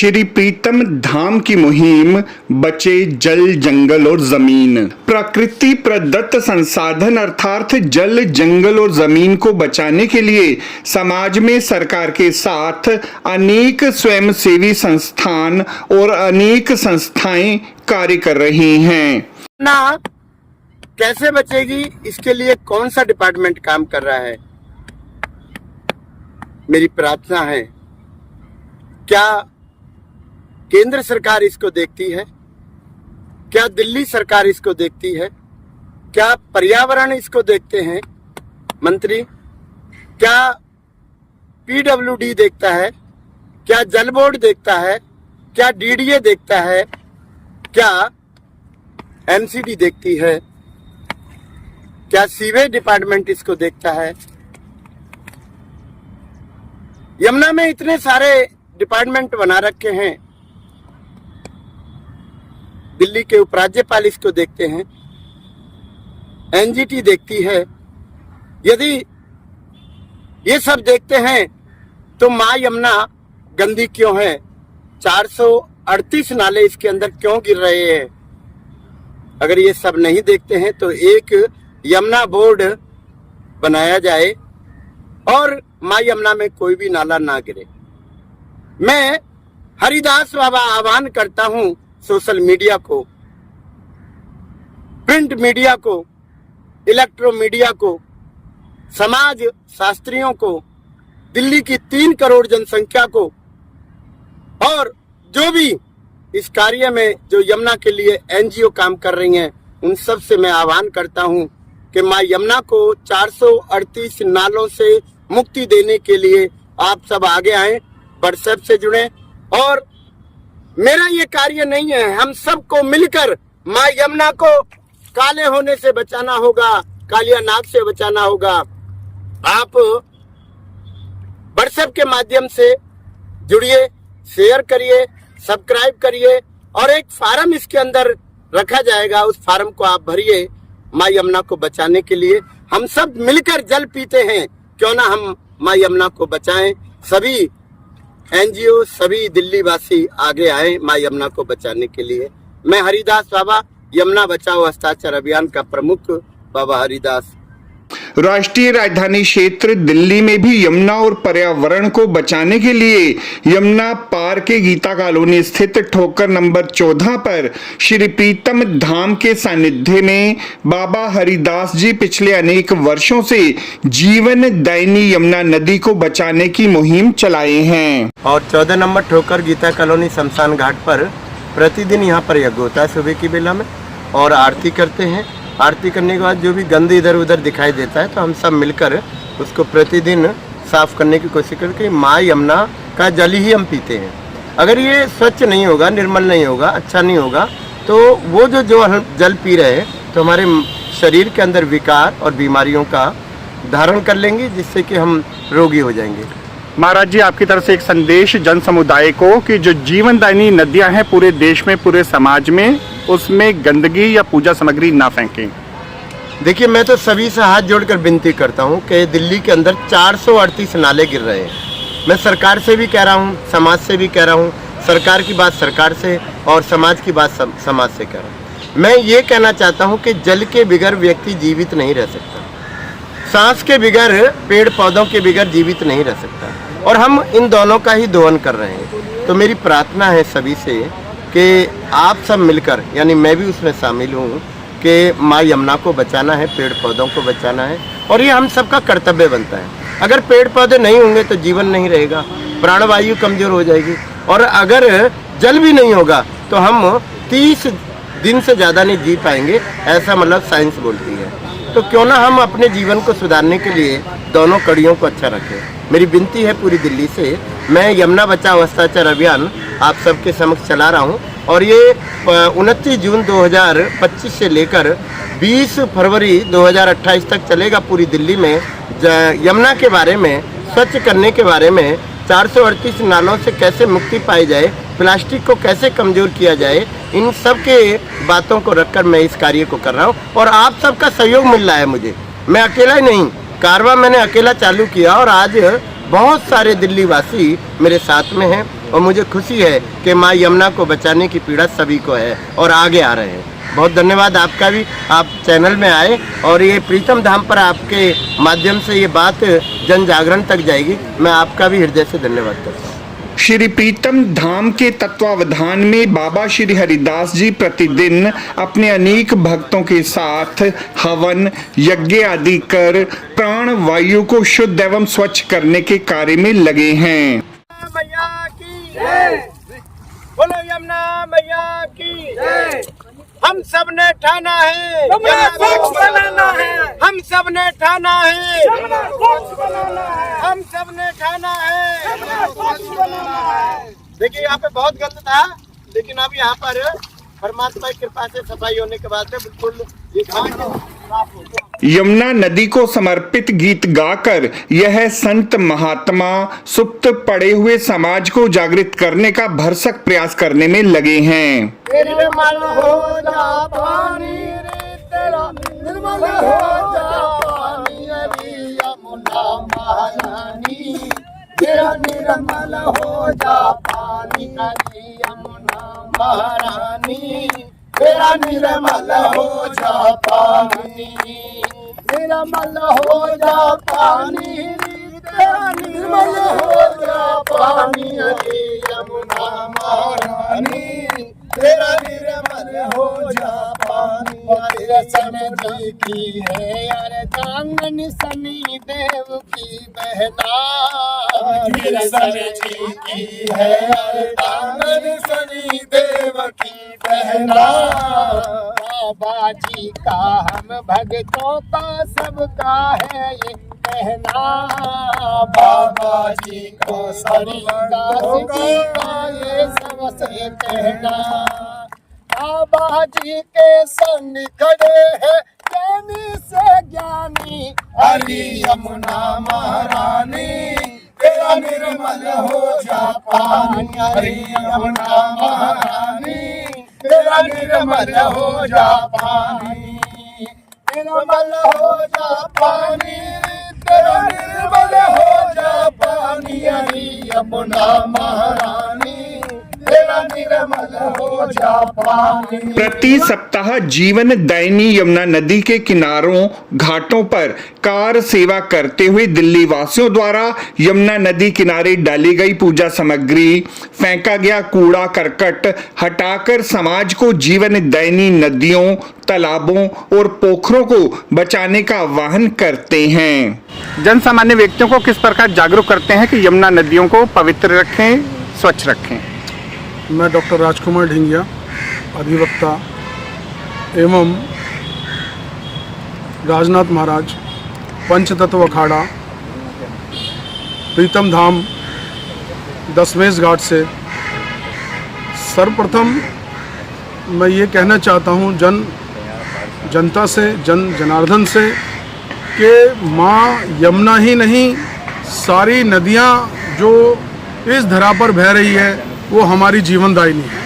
श्री प्रीतम धाम की मुहिम बचे जल जंगल और जमीन। प्रकृति प्रदत्त संसाधन अर्थात जल जंगल और जमीन को बचाने के लिए समाज में सरकार के साथ अनेक स्वयंसेवी संस्थान और अनेक संस्थाएं कार्य कर रही हैं। ना कैसे बचेगी, इसके लिए कौन सा डिपार्टमेंट काम कर रहा है? मेरी प्रार्थना है, क्या केंद्र सरकार इसको देखती है? क्या दिल्ली सरकार इसको देखती है? क्या पर्यावरण इसको देखते हैं मंत्री? क्या पीडब्ल्यूडी देखता है? क्या जल बोर्ड देखता है? क्या डीडीए देखता है? क्या एमसीडी देखती है? क्या सीवेज डिपार्टमेंट इसको देखता है? यमुना में इतने सारे डिपार्टमेंट बना रखे हैं, दिल्ली के उपराज्यपाल इसको देखते हैं, एनजीटी देखती है। यदि ये सब देखते हैं तो मां यमुना गंदी क्यों है? 438 नाले इसके अंदर क्यों गिर रहे हैं? अगर ये सब नहीं देखते हैं तो एक यमुना बोर्ड बनाया जाए और मां यमुना में कोई भी नाला ना गिरे। मैं हरिदास बाबा आह्वान करता हूं सोशल मीडिया को, प्रिंट मीडिया को, इलेक्ट्रो मीडिया को, समाज शास्त्रियों को, दिल्ली की 3 करोड़ जनसंख्या को और जो भी इस कार्य में जो यमुना के लिए एनजीओ काम कर रही हैं, उन सब से मैं आह्वान करता हूं कि मां यमुना को 438 नालों से मुक्ति देने के लिए आप सब आगे आए, व्हाट्सएप से जुड़े। और मेरा ये कार्य नहीं है, हम सबको मिलकर मां यमुना को काले होने से बचाना होगा, कालिया नाग से बचाना होगा। आप व्हाट्सएप के माध्यम से जुड़िए, शेयर करिए, सब्सक्राइब करिए और एक फार्म इसके अंदर रखा जाएगा, उस फार्म को आप भरिए। मां यमुना को बचाने के लिए हम सब मिलकर जल पीते हैं, क्यों ना हम मां यमुना को बचाएं। सभी एनजीओ, सभी दिल्ली वासी आगे आए मां यमुना को बचाने के लिए। मैं हरिदास बाबा, यमुना बचाओ हस्ताक्षर अभियान का प्रमुख बाबा हरिदास। राष्ट्रीय राजधानी क्षेत्र दिल्ली में भी यमुना और पर्यावरण को बचाने के लिए यमुना पार के गीता कॉलोनी स्थित ठोकर नंबर 14 पर श्री प्रीतम धाम के सानिध्य में बाबा हरिदास जी पिछले अनेक वर्षों से जीवन दायिनी यमुना नदी को बचाने की मुहिम चलाए हैं। और 14 नंबर ठोकर गीता कॉलोनी शमशान घाट पर प्रतिदिन यहाँ पर यज्ञ होता है सुबह की बेला में, और आरती करते हैं। आरती करने के बाद जो भी गंद इधर उधर दिखाई देता है तो हम सब मिलकर उसको प्रतिदिन साफ करने की कोशिश करके माँ यमुना का जल ही हम पीते हैं। अगर ये स्वच्छ नहीं होगा, निर्मल नहीं होगा, अच्छा नहीं होगा, तो वो जो हम जल पी रहे हैं तो हमारे शरीर के अंदर विकार और बीमारियों का धारण कर लेंगे, जिससे कि हम रोगी हो जाएंगे। महाराज जी, आपकी तरफ से एक संदेश जन समुदाय को कि जो जीवनदायिनी नदियां हैं पूरे देश में, पूरे समाज में, उसमें गंदगी या पूजा सामग्री ना फेंकें। देखिए, मैं तो सभी से हाथ जोड़कर विनती करता हूं कि दिल्ली के अंदर 438 नाले गिर रहे हैं। मैं सरकार से भी कह रहा हूं, समाज से भी कह रहा हूं, सरकार की बात सरकार से और समाज की बात समाज से कह रहा हूँ। मैं ये कहना चाहता हूँ कि जल के बिगर व्यक्ति जीवित नहीं रह सकता, सांस के बिगर, पेड़ पौधों के बिगर जीवित नहीं रह सकता, और हम इन दोनों का ही दोहन कर रहे हैं। तो मेरी प्रार्थना है सभी से कि आप सब मिलकर, यानी मैं भी उसमें शामिल हूँ, कि माँ यमुना को बचाना है, पेड़ पौधों को बचाना है, और ये हम सबका कर्तव्य बनता है। अगर पेड़ पौधे नहीं होंगे तो जीवन नहीं रहेगा, प्राणवायु कमजोर हो जाएगी, और अगर जल भी नहीं होगा तो हम 30 दिन से ज़्यादा नहीं जी पाएंगे, ऐसा मतलब साइंस बोलती है। तो क्यों ना हम अपने जीवन को सुधारने के लिए दोनों कड़ियों को अच्छा रखें। मेरी विनती है पूरी दिल्ली से, मैं यमुना बचाओ हस्ताक्षर अभियान आप सबके समक्ष चला रहा हूं, और ये 29 जून 2025 से लेकर 20 फरवरी 2028 तक चलेगा। पूरी दिल्ली में यमुना के बारे में, स्वच्छ करने के बारे में, 438 नालों से कैसे मुक्ति पाई जाए, प्लास्टिक को कैसे कमज़ोर किया जाए, इन सब के बातों को रखकर मैं इस कार्य को कर रहा हूँ। और आप सबका सहयोग मिल रहा है मुझे, मैं अकेला ही नहीं, कारवां मैंने अकेला चालू किया और आज बहुत सारे दिल्ली वासी मेरे साथ में हैं। और मुझे खुशी है कि माँ यमुना को बचाने की पीड़ा सभी को है और आगे आ रहे हैं। बहुत धन्यवाद आपका भी, आप चैनल में आए और ये प्रीतम धाम पर आपके माध्यम से ये बात जन जागरण तक जाएगी। मैं आपका भी हृदय से धन्यवाद करता हूँ। श्री प्रीतम धाम के तत्वावधान में बाबा श्री हरिदास जी प्रतिदिन अपने अनेक भक्तों के साथ हवन यज्ञ आदि कर प्राण वायु को शुद्ध एवं स्वच्छ करने के कार्य में लगे हैं। मैया की जय, बोलो यमुना मैया की जय। हम सब ने ठाना है यमुना स्वच्छ बनाना है, हम सब ने ठाना है यमुना स्वच्छ बनाना है, हम सब ने ठाना है यमुना स्वच्छ बनाना है। देखिए यहाँ पे बहुत गंद था, लेकिन अब यहाँ पर परमात्मा की कृपा से सफाई होने के बाद में बिल्कुल ये घाट साफ हो गया। यमुना नदी को समर्पित गीत गाकर यह संत महात्मा सुप्त पड़े हुए समाज को जागृत करने का भरसक प्रयास करने में लगे हैं। निर्मल हो जा पानी रे तेरा, निर्मल हो जा पानी रे यमुना महारानी, तेरा निर्मल हो जा पानी रे यमुना महारानी, तेरा निर्मल हो जा पानी, निर्मल हो जा पानी, तेरा निर्मल हो जा पानी रे यमुना महारानी, तेरा निर्मल हो जा पानी। सन जी की है अर्धांगन सनी देव की बहना, सन जी की है अर्धांगन सनी देव की बहना। बाबा जी का हम भक्तों का सबका है ये कहना, बाबा जी को हरिदास जी का ये सबसे कहना। बाबा जी के संग खड़े हैं ज्ञानी से ज्ञानी, हरि यमुना महारानी, तेरा निर्मल हो जा पानी, हरि यमुना महारानी, तेरा निर्मल हो जा पानी, निर्मल हो जा पानी, तेरा निर्मल हो जा पानी, हरि यमुना महारानी, तेरा निर्मल हो जा पानी। प्रति सप्ताह जीवन दैनी यमुना नदी के किनारों घाटों पर कार सेवा करते हुए दिल्ली वासियों द्वारा यमुना नदी किनारे डाली गई पूजा सामग्री, फेंका गया कूड़ा करकट हटाकर समाज को जीवन दैनी नदियों, तालाबों और पोखरों को बचाने का आह्वान करते हैं। जन सामान्य व्यक्तियों को किस प्रकार जागरूक करते हैं कि यमुना नदियों को पवित्र रखें, स्वच्छ रखें। मैं डॉक्टर राजकुमार ढिंगिया, अधिवक्ता एवं राजनाथ महाराज पंचतत्व अखाड़ा प्रीतम धाम दशमेश घाट से सर्वप्रथम मैं ये कहना चाहता हूँ जनता से, जनार्दन से कि माँ यमुना ही नहीं, सारी नदियाँ जो इस धरा पर बह रही है वो हमारी जीवनदायिनी है।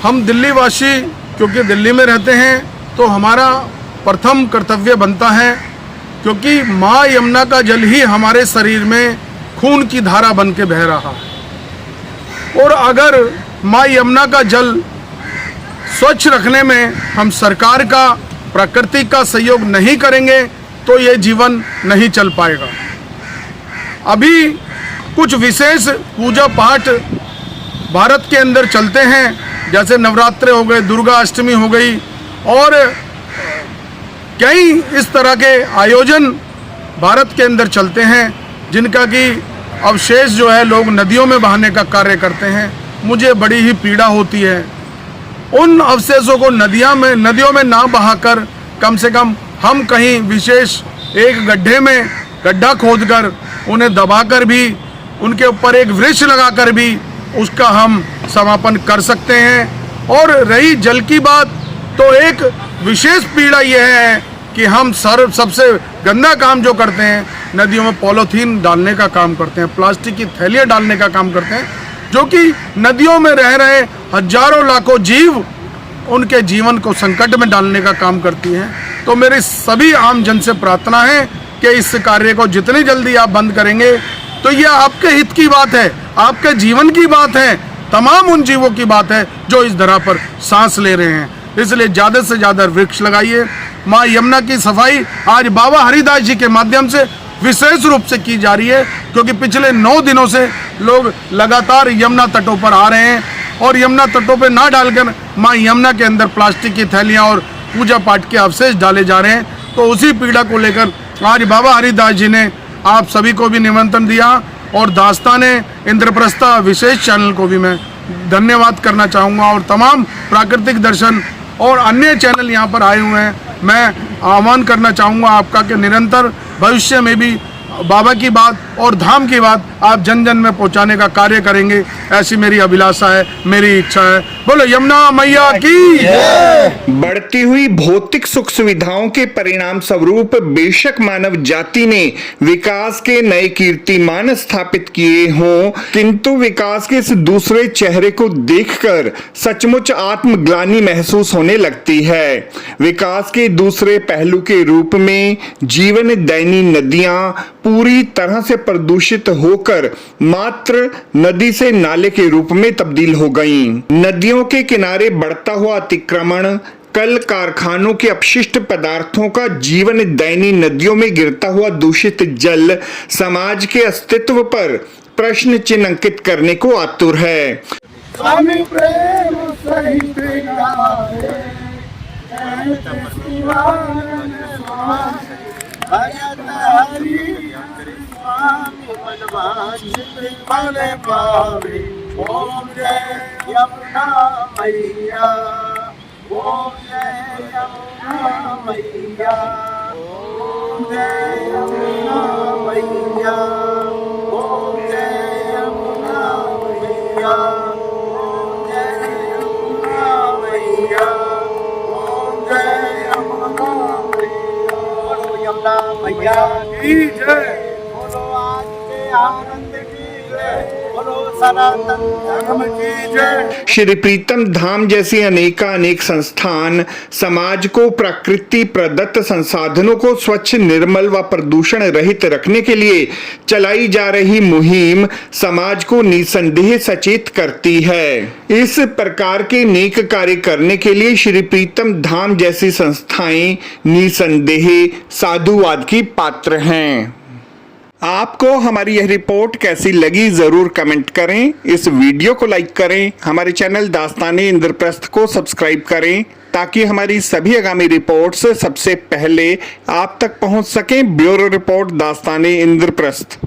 हम दिल्ली वासी क्योंकि दिल्ली में रहते हैं तो हमारा प्रथम कर्तव्य बनता है, क्योंकि माँ यमुना का जल ही हमारे शरीर में खून की धारा बन के बह रहा है। और अगर माँ यमुना का जल स्वच्छ रखने में हम सरकार का, प्रकृति का सहयोग नहीं करेंगे तो ये जीवन नहीं चल पाएगा। अभी कुछ विशेष पूजा पाठ भारत के अंदर चलते हैं, जैसे नवरात्रे हो गए, दुर्गा अष्टमी हो गई और कई इस तरह के आयोजन भारत के अंदर चलते हैं, जिनका कि अवशेष जो है लोग नदियों में बहाने का कार्य करते हैं। मुझे बड़ी ही पीड़ा होती है। उन अवशेषों को नदियों में ना बहाकर कम से कम हम कहीं विशेष एक गड्ढा खोदकर उन्हें दबाकर भी, उनके ऊपर एक वृक्ष लगाकर भी उसका हम समापन कर सकते हैं। और रही जल की बात, तो एक विशेष पीड़ा यह है कि हम सबसे गंदा काम जो करते हैं, नदियों में पॉलीथीन डालने का काम करते हैं, प्लास्टिक की थैलियाँ डालने का काम करते हैं, जो कि नदियों में रह रहे हजारों लाखों जीव, उनके जीवन को संकट में डालने का काम करती हैं। तो मेरी सभी आम जन से प्रार्थना है कि इस कार्य को जितनी जल्दी आप बंद करेंगे तो ये आपके हित की बात है, आपके जीवन की बात है, तमाम उन जीवों की बात है जो इस धरा पर सांस ले रहे हैं। इसलिए ज़्यादा से ज़्यादा वृक्ष लगाइए। माँ यमुना की सफाई आज बाबा हरिदास जी के माध्यम से विशेष रूप से की जा रही है, क्योंकि पिछले 9 दिनों से लोग लगातार यमुना तटों पर आ रहे हैं और यमुना तटों पर ना डालकर माँ यमुना के अंदर प्लास्टिक की थैलियाँ और पूजा पाठ के अवशेष डाले जा रहे हैं। तो उसी पीड़ा को लेकर आज बाबा हरिदास जी ने आप सभी को भी निमंत्रण दिया और दास्ताने इंद्रप्रस्थ विशेष चैनल को भी मैं धन्यवाद करना चाहूँगा और तमाम प्राकृतिक दर्शन और अन्य चैनल यहाँ पर आए हुए हैं। मैं आह्वान करना चाहूँगा आपका कि निरंतर भविष्य में भी बाबा की बात और धाम की बात आप जन जन में पहुँचाने का कार्य करेंगे, ऐसी मेरी अभिलाषा है, मेरी इच्छा है। बोलो यमुना मैया की। बढ़ती हुई भौतिक सुख सुविधाओं के परिणाम स्वरूप बेशक मानव जाति ने विकास के नए कीर्तिमान स्थापित किए हों, किंतु विकास के इस दूसरे चेहरे को देखकर सचमुच आत्मग्लानि महसूस होने लगती है। विकास के दूसरे पहलू के रूप में जीवन दैनी नदियां पूरी तरह से प्रदूषित होकर मात्र नदी से नाले के रूप में तब्दील हो गईं। नदियों के किनारे बढ़ता हुआ अतिक्रमण, कल कारखानों के अपशिष्ट पदार्थों का जीवन दैनी नदियों में गिरता हुआ दूषित जल समाज के अस्तित्व पर प्रश्न चिन्ह अंकित करने को आतुर है। स्वामी प्रेम सहित गावे, भजत हरि स्वामी मनवांछित फल पावे। ओम जय यमुना मैया, ओम जय यमुना मैया, ओम जय यमुना मैया, ओम जय यमुना मैया, ओम जय यमुना मैया, ओम जय यमुना मैया। बोलो यमुना मैया की जय, बोलो आज के आनंद की जय, बोलो सनातन धर्म की जय। श्री प्रीतम धाम जैसी अनेक संस्थान समाज को प्रकृति प्रदत्त संसाधनों को स्वच्छ, निर्मल व प्रदूषण रहित रखने के लिए चलाई जा रही मुहिम समाज को निसंदेह सचेत करती है। इस प्रकार के नेक कार्य करने के लिए श्री प्रीतम धाम जैसी संस्थाएं निसंदेह साधुवाद की पात्र हैं। आपको हमारी यह रिपोर्ट कैसी लगी जरूर कमेंट करें, इस वीडियो को लाइक करें, हमारे चैनल दास्ताने इंद्रप्रस्थ को सब्सक्राइब करें ताकि हमारी सभी आगामी रिपोर्ट्स सबसे पहले आप तक पहुंच सकें। ब्यूरो रिपोर्ट दास्ताने इंद्रप्रस्थ।